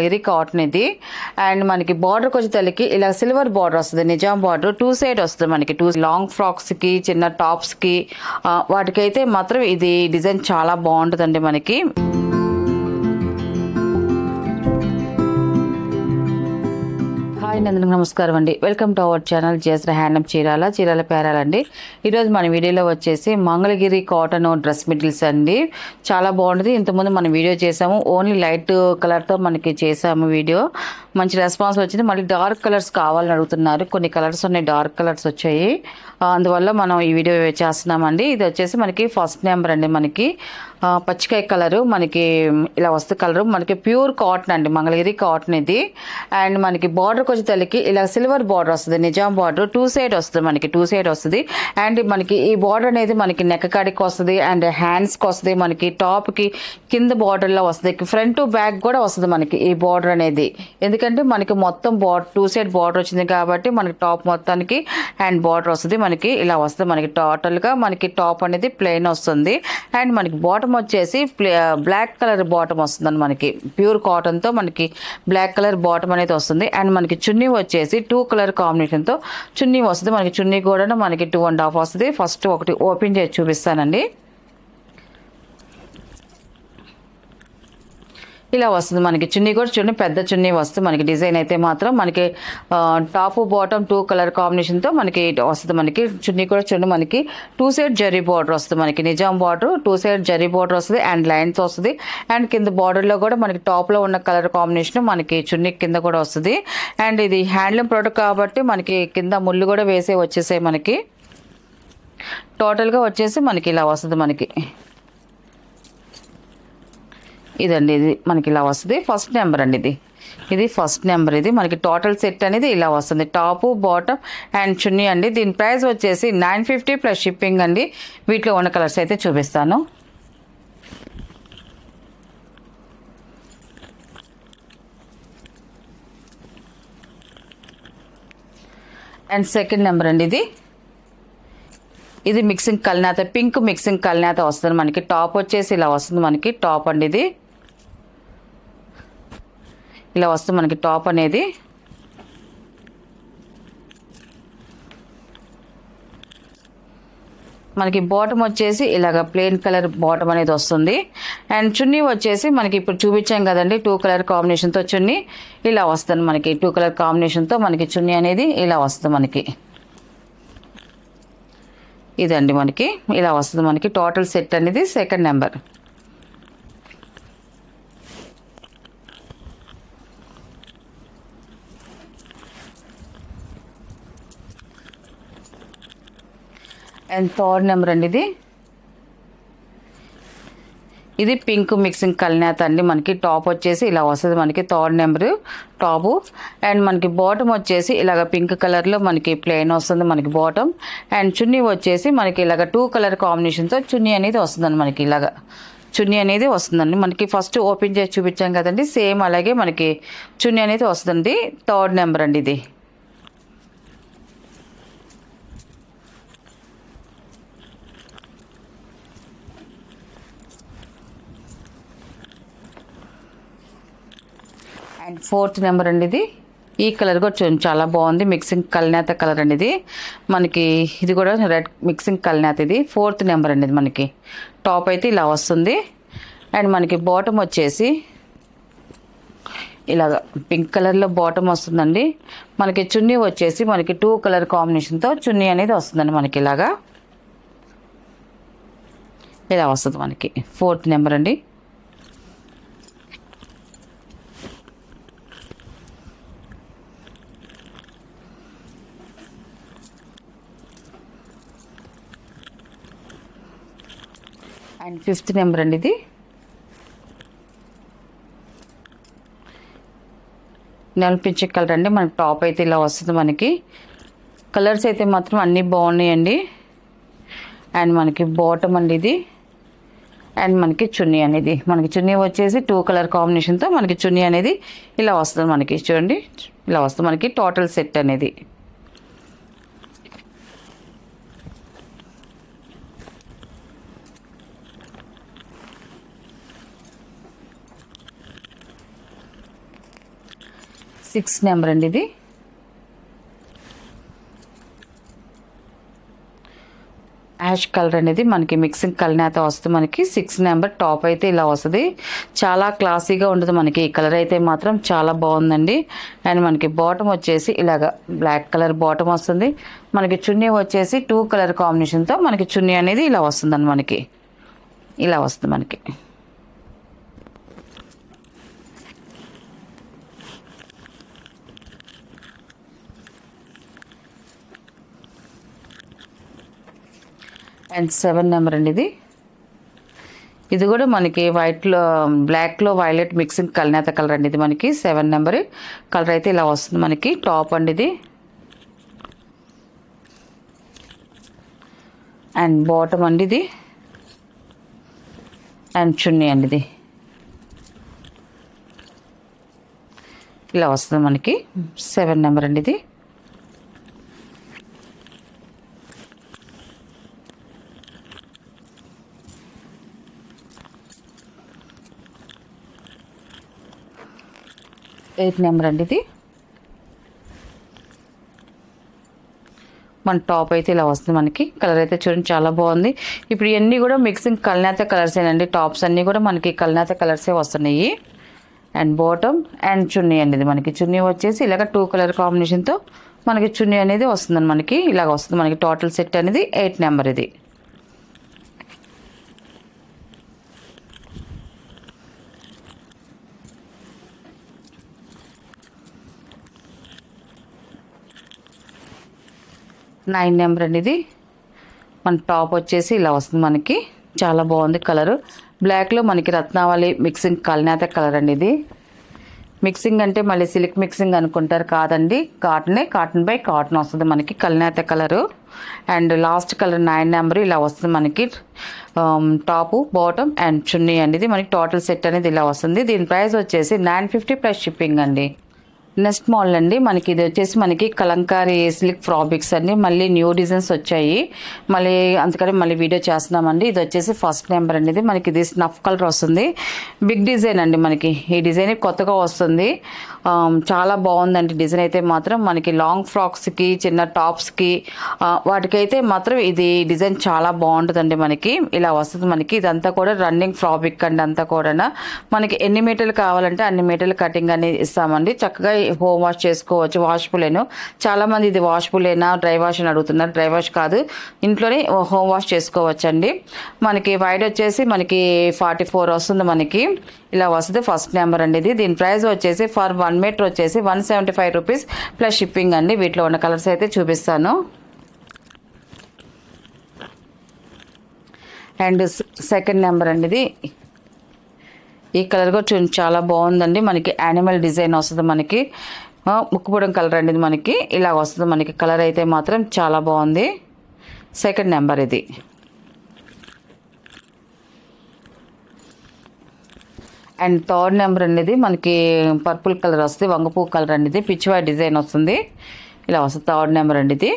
ఇది కాటన్ ఇది అండ్ మనకి బార్డర్ కొంచెం తల్లికి ఇలా సిల్వర్ బార్డర్ వస్తుంది. నిజాం బార్డర్ 2 సైడ్ వస్తుంది మనకి. 2 లాంగ్ ఫ్రాక్స్ కి చిన్న టాప్స్ కి వాటికైతే మాత్రం ఇది డిజైన్ చాలా బాగుంటుందండి మనకి. హాయ్ నందనకు నమస్కారం అండి. Welcome to our channel Jesara handloom Chirala పేరాలండి. ఈరోజు మన వీడియోలో వచ్చేసి మంగళగిరి కాటన్ డ్రెస్ మెటీరియల్స్ అండి. చాలా బాగుంటుంది. ఇంతకుముందు మనం వీడియో చేసాము, ఓన్లీ లైట్ కలర్తో మనకి చేసాము వీడియో. మంచి రెస్పాన్స్ వచ్చింది. మళ్ళీ డార్క్ కలర్స్ కావాలని అడుగుతున్నారు. కొన్ని కలర్స్ ఉన్నాయి, డార్క్ కలర్స్ వచ్చాయి. అందువల్ల మనం ఈ వీడియో చేస్తున్నామండి. ఇది వచ్చేసి మనకి ఫస్ట్ నెంబర్ అండి. మనకి పచ్చికాయ కలరు మనకి ఇలా వస్తుంది. కలరు మనకి ప్యూర్ కాటన్ అండి, మంగళగిరి కాటన్ ఇది. అండ్ మనకి బార్డర్ కొంచెం తల్లికి ఇలా సిల్వర్ బార్డర్ వస్తుంది. నిజాం బార్డర్ 2 సైడ్ వస్తుంది మనకి. 2 సైడ్ వస్తుంది. అండ్ మనకి ఈ బార్డర్ అనేది మనకి నెక్ కాడికి వస్తుంది అండ్ హ్యాండ్స్కి వస్తుంది. మనకి టాప్కి కింద బార్డర్లో వస్తుంది. ఫ్రంట్ టు బ్యాక్ కూడా వస్తుంది మనకి ఈ బార్డర్ అనేది. ఎందుకంటే మనకి మొత్తం 2 సైడ్ బార్డర్ వచ్చింది కాబట్టి మనకి టాప్ మొత్తానికి హ్యాండ్ బార్డర్ వస్తుంది. మనకి ఇలా వస్తుంది. మనకి టోటల్గా మనకి టాప్ అనేది ప్లెయిన్ వస్తుంది. అండ్ మనకి బాటమ్ వచ్చేసి బ్లాక్ కలర్ బాటమ్ వస్తుంది మనకి. ప్యూర్ కాటన్తో మనకి బ్లాక్ కలర్ బాటమ్ అనేది వస్తుంది. అండ్ మనకి చున్నీ వచ్చేసి 2 కలర్ కాంబినేషన్తో చున్నీ వస్తుంది. మనకి చున్నీ కూడా మనకి 2.5 వస్తుంది. ఫస్ట్ ఒకటి ఓపెన్ చేసి చూపిస్తానండి. ఇలా వస్తుంది మనకి. చున్నీ కూడా చూడండి, పెద్ద చున్నీ వస్తుంది మనకి. డిజైన్ అయితే మాత్రం మనకి టాప్ బాటమ్ 2 కలర్ కాంబినేషన్తో మనకి వస్తుంది. మనకి చున్నీ కూడా చూడండి, మనకి 2 సైడ్ జరీ బార్డర్ వస్తుంది మనకి. Nizam border 2 side zari border వస్తుంది అండ్ లైన్స్ వస్తుంది. అండ్ కింద బార్డర్లో కూడా మనకి టాప్లో ఉన్న కలర్ కాంబినేషన్ మనకి చున్నీ కింద కూడా వస్తుంది. అండ్ ఇది హ్యాండ్లూమ్ ప్రోడక్ట్ కాబట్టి మనకి కింద ముళ్ళు కూడా వచ్చేసాయి మనకి. టోటల్గా వచ్చేసి మనకి ఇలా వస్తుంది మనకి. ఇదండి, ఇది మనకి ఇలా వస్తుంది. ఫస్ట్ నెంబర్ అండి ఇది ఫస్ట్ నెంబర్. ఇది మనకి టోటల్ సెట్ అనేది ఇలా వస్తుంది. టాపు బాటమ్ అండ్ చున్నీ అండి. దీని ప్రైస్ వచ్చేసి 950 ప్లస్ షిప్పింగ్ అండి. వీటిలో ఉన్న కలర్స్ అయితే చూపిస్తాను. అండ్ సెకండ్ నెంబర్ అండి ఇది మిక్సింగ్ కల్నేత, పింక్ మిక్సింగ్ కల్నేత వస్తుంది మనకి. టాప్ వచ్చేసి ఇలా వస్తుంది మనకి. టాప్ అండి ఇది ఇలా వస్తుంది మనకి టాప్ అనేది. మనకి బాటమ్ వచ్చేసి ఇలాగ ప్లెయిన్ కలర్ బాటమ్ అనేది వస్తుంది. అండ్ చున్నీ వచ్చేసి మనకి ఇప్పుడు చూపించాం కదండి, 2 కలర్ కాంబినేషన్తో చున్నీ ఇలా వస్తుంది మనకి. 2 కలర్ కాంబినేషన్తో మనకి చున్నీ అనేది ఇలా వస్తుంది మనకి. ఇదండి మనకి ఇలా వస్తుంది మనకి టోటల్ సెట్ అనేది second number. And third number అండి ఇది పింక్ మిక్సింగ్ కల్నేత అండి. మనకి టాప్ వచ్చేసి ఇలా వస్తుంది మనకి. Third number top. అండ్ మనకి బాటమ్ వచ్చేసి ఇలాగ పింక్ కలర్లో మనకి ప్లెయిన్ వస్తుంది మనకి బాటమ్. అండ్ చున్నీ వచ్చేసి మనకి ఇలాగ 2 కలర్ కాంబినేషన్తో చున్నీ అనేది వస్తుందండి మనకి. ఇలాగ చున్నీ అనేది వస్తుందండి మనకి. ఫస్ట్ ఓపెన్ చేసి చూపించాం కదండి, సేమ్ అలాగే మనకి చున్నీ అనేది వస్తుంది. థర్డ్ నెంబర్ అండి ఇది. అండ్ ఫోర్త్ నెంబర్ అండి ఈ కలర్ కూడా చాలా బాగుంది. మిక్సింగ్ కల్నేత కలర్ అండి ఇది మనకి. ఇది కూడా రెడ్ మిక్సింగ్ కల్నేత. ఇది ఫోర్త్ నెంబర్ అండి. ఇది మనకి టాప్ అయితే ఇలా వస్తుంది. అండ్ మనకి బాటమ్ వచ్చేసి ఇలాగ పింక్ కలర్లో బాటమ్ వస్తుందండి మనకి. చున్నీ వచ్చేసి మనకి 2 కలర్ కాంబినేషన్తో చున్నీ అనేది వస్తుందండి మనకి. ఇలాగా ఇలా వస్తుంది మనకి. ఫోర్త్ నెంబర్ అండి. అండ్ ఫిఫ్త్ నెంబర్ అండి ఇది నలిపించే కలర్ అండి. మనకి టాప్ అయితే ఇలా వస్తుంది మనకి. కలర్స్ అయితే మాత్రం అన్నీ బాగున్నాయండి. అండ్ మనకి బాటమ్ అండి ఇది. అండ్ మనకి చున్నీ అనేది మనకి చున్నీ వచ్చేసి 2 కలర్ కాంబినేషన్తో మనకి చున్నీ అనేది ఇలా వస్తుంది మనకి. చూడండి ఇలా వస్తుంది మనకి టోటల్ సెట్ అనేది. 6 నెంబర్ అండి ఇది. యాష్ కలర్ అనేది మనకి మిక్సింగ్ కలనేత వస్తుంది. మనకి 6 నెంబర్ టాప్ అయితే ఇలా వస్తుంది. చాలా క్లాసీగా ఉంటుంది మనకి. ఈ కలర్ అయితే మాత్రం చాలా బాగుందండి. అండ్ మనకి బాటమ్ వచ్చేసి ఇలాగా బ్లాక్ కలర్ బాటమ్ వస్తుంది. మనకి చున్నీ వచ్చేసి 2 కలర్ కాంబినేషన్తో మనకి చున్నీ అనేది ఇలా వస్తుందండి. మనకి ఇలా వస్తుంది మనకి. అండ్ 7 నెంబర్ అండి ఇది. ఇది కూడా మనకి వైట్లో బ్లాక్లో వైలెట్ మిక్సింగ్ కలనేత కలర్ అండి ఇది. మనకి 7 నెంబర్ కలర్ అయితే ఇలా వస్తుంది మనకి. టాప్ అండి ఇది. అండ్ బాటమ్ అండి ఇది. అండ్ చున్నీ అండి ఇది ఇలా వస్తుంది మనకి. 7 నెంబర్ అండి ఇది. ఎయిట్ నెంబర్ అండి ఇది. మన టాప్ అయితే ఇలా వస్తుంది మనకి. కలర్ అయితే చూడండి చాలా బాగుంది. ఇప్పుడు ఇవన్నీ కూడా మిక్సింగ్ కలనేత కలర్సేనండి. టాప్స్ అన్నీ కూడా మనకి కలనేత కలర్సే వస్తున్నాయి. అండ్ బాటమ్ అండ్ చున్నీ అండి ఇది. మనకి చున్నీ వచ్చేసి ఇలాగ 2 కలర్ కాంబినేషన్తో మనకి చున్నీ అనేది వస్తుందండి. మనకి ఇలాగ వస్తుంది మనకి. టోటల్ సెట్ అనేది 8 నెంబర్ ఇది. నైన్ నెంబర్ అండి ఇది. మన టాప్ వచ్చేసి ఇలా వస్తుంది మనకి. చాలా బాగుంది కలరు. బ్లాక్లో మనకి రత్నావళి మిక్సింగ్ కలనేత కలర్ అండి ఇది. మిక్సింగ్ అంటే మళ్ళీ సిల్క్ మిక్సింగ్ అనుకుంటారు, కాదండి. కాటన్ బై కాటన్ వస్తుంది మనకి కలనేత colour. And last colour 9 number ఇలా వస్తుంది మనకి. టాపు బాటమ్ అండ్ చున్నీ అండి ఇది. మనకి టోటల్ సెట్ అనేది ఇలా వస్తుంది. దీని ప్రైస్ వచ్చేసి 950 ప్లస్ షిప్పింగ్ అండి. నెక్స్ట్ మోడల్ అండి మనకి. ఇది వచ్చేసి మనకి కలంకారీ సిల్క్ ఫ్రాబిక్స్ అండి. మళ్ళీ న్యూ డిజైన్స్ వచ్చాయి. అందుకని మళ్ళీ వీడియో చేస్తున్నామండి. ఇది వచ్చేసి ఫస్ట్ నెంబర్ అండి ఇది. మనకి ఇది స్నఫ్ కలర్ వస్తుంది. బిగ్ డిజైన్ అండి మనకి. ఈ డిజైన్ కొత్తగా వస్తుంది. చాలా బాగుందండి డిజైన్ అయితే మాత్రం. మనకి లాంగ్ ఫ్రాక్స్కి చిన్న టాప్స్కి వాటికైతే మాత్రం ఇది డిజైన్ చాలా బాగుంటుందండి. మనకి ఇలా వస్తుంది మనకి. ఇదంతా కూడా రన్నింగ్ ఫ్రాబిక్ అండి. అంతా కూడా మనకి ఎన్ని మీటర్లు కావాలంటే అన్ని మీటర్లు కటింగ్ అనేది ఇస్తామండి. చక్కగా హోమ్ వాష్ చేసుకోవచ్చు. వాష్బులేను. చాలా మంది ఇది వాష్బులేనా డ్రై వాష్ అని అడుగుతున్నారు. డ్రై వాష్ కాదు, ఇంట్లోనే హోమ్ వాష్ చేసుకోవచ్చు అండి. మనకి వైడ్ వచ్చేసి మనకి 44 వస్తుంది మనకి. ఇలా వస్తుంది ఫస్ట్ నెంబర్ అండి ఇది. దీని ప్రైస్ వచ్చేసి ఫర్ 1 మీటర్ వచ్చేసి 175 రూపీస్ ప్లస్ షిప్పింగ్ అండి. వీటిలో ఉన్న కలర్స్ అయితే చూపిస్తాను. అండ్ సెకండ్ నెంబర్ అండి ఇది. ఈ కలర్ కూడా చూడండి చాలా బాగుందండి. మనకి యానిమల్ డిజైన్ వస్తుంది మనకి. ముక్కుపుడం కలర్ అండి ఇది. మనకి ఇలా వస్తుంది మనకి. కలర్ అయితే మాత్రం చాలా బాగుంది. సెకండ్ నెంబర్ ఇది. అండ్ థర్డ్ నెంబర్ అనేది మనకి పర్పుల్ కలర్ వస్తుంది. వంగపూ కలర్ అండి ఇది. పిచ్చివాయి డిజైన్ వస్తుంది. ఇలా వస్తుంది థర్డ్ నెంబర్ అండి ఇది.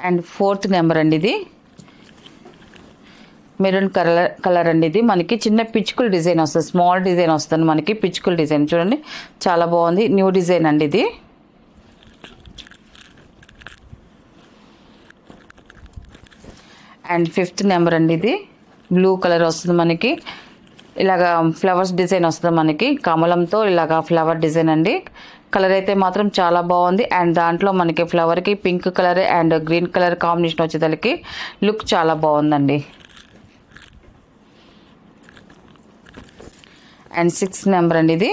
అండ్ ఫోర్త్ నెంబర్ అండి ఇది. మెరూన్ కలర్ అండి ఇది. మనకి చిన్న పిచ్చుకల్ డిజైన్ వస్తుంది. స్మాల్ డిజైన్ వస్తుంది మనకి. పిచ్చుకల్ డిజైన్ చూడండి చాలా బాగుంది. న్యూ డిజైన్ అండి ఇది. అండ్ ఫిఫ్త్ నెంబర్ అండి ఇది. బ్లూ కలర్ వస్తుంది మనకి. ఇలాగా ఫ్లవర్స్ డిజైన్ వస్తుంది మనకి. కమలంతో ఇలాగా ఫ్లవర్ డిజైన్ అండి. కలర్ అయితే మాత్రం చాలా బాగుంది. అండ్ దాంట్లో మనకి ఫ్లవర్కి pink colour and green colour combination వచ్చేదానికి లుక్ చాలా బాగుందండి. అండ్ 6 నెంబర్ అండి ఇది.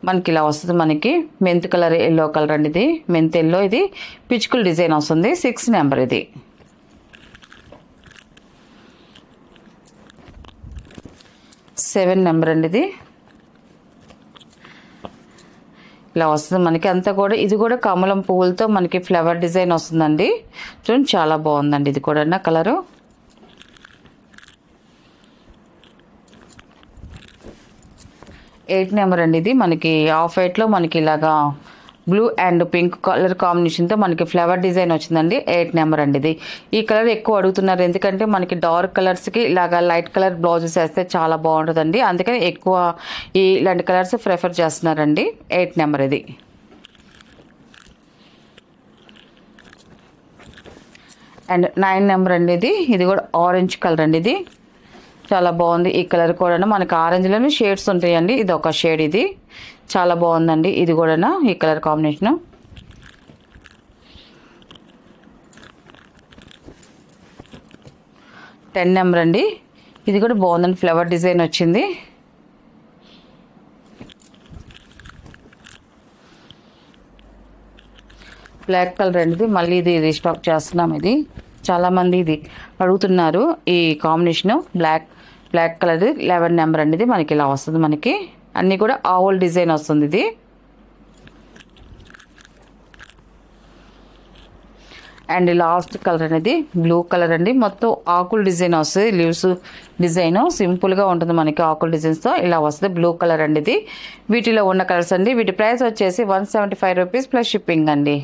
మనకి ఇలా వస్తుంది మనకి. మెంత్ కలర్ ఎల్లో కలర్ అండి ఇది. మెంత్ ఎల్లో ఇది. పిచ్చుకల్ డిజైన్ వస్తుంది. 6 నెంబర్ ఇది. సెవెన్ నెంబర్ అండి ఇది. ఇలా వస్తుంది మనకి. అంతా కూడా ఇది కూడా కమలం పువ్వులతో మనకి ఫ్లవర్ డిజైన్ వస్తుందండి. చూడండి చాలా బాగుందండి ఇది కూడా కలరు. 8 నెంబర్ అండి ఇది. మనకి ఆఫ్ వైట్లో మనకి ఇలాగా బ్లూ అండ్ పింక్ కలర్ కాంబినేషన్తో మనకి ఫ్లవర్ డిజైన్ వచ్చిందండి. 8 నెంబర్ అండి ఇది. ఈ కలర్ ఎక్కువ అడుగుతున్నారు, ఎందుకంటే మనకి డార్క్ కలర్స్కి ఇలాగా లైట్ కలర్ బ్లౌజెస్ వేస్తే చాలా బాగుంటుందండి. అందుకని ఎక్కువ ఇలాంటి కలర్స్ ప్రిఫర్ చేస్తున్నారండి. 8 నెంబర్ ఇది. అండ్ 9 నెంబర్ అండి ఇది. ఇది కూడా ఆరెంజ్ కలర్ అండి. ఇది చాలా బాగుంది. ఈ కలర్ కూడా మనకి ఆరెంజ్లోనే షేడ్స్ ఉంటాయండి. ఇది ఒక షేడ్, ఇది చాలా బాగుందండి. ఇది కూడా ఈ కలర్ కాంబినేషను. టెన్ నెంబర్ అండి. ఇది కూడా బాగుందండి, ఫ్లవర్ డిజైన్ వచ్చింది. బ్లాక్ కలర్ అండి. ఇది మళ్ళీ ఇది రీస్టాక్ చేస్తున్నాం. ఇది చాలామంది ఇది అడుగుతున్నారు. ఈ కాంబినేషను బ్లాక్ కలర్ 11 నెంబర్ అండి. ఇది మనకి ఇలా వస్తుంది. మనకి అన్నీ కూడా ఆవుల్ డిజైన్ వస్తుంది. ఇది అండ్ లాస్ట్ కలర్ అనేది బ్లూ కలర్ అండి. మొత్తం ఆకుల డిజైన్ వస్తుంది. లీవ్స్ డిజైన్ సింపుల్గా ఉంటుంది మనకి, ఆకుల డిజైన్స్తో ఇలా వస్తుంది. బ్లూ కలర్ అండి ఇది. వీటిలో ఉన్న కలర్స్ అండి. వీటి ప్రైస్ వచ్చేసి 175 రూపీస్ ప్లస్ షిప్పింగ్ అండి.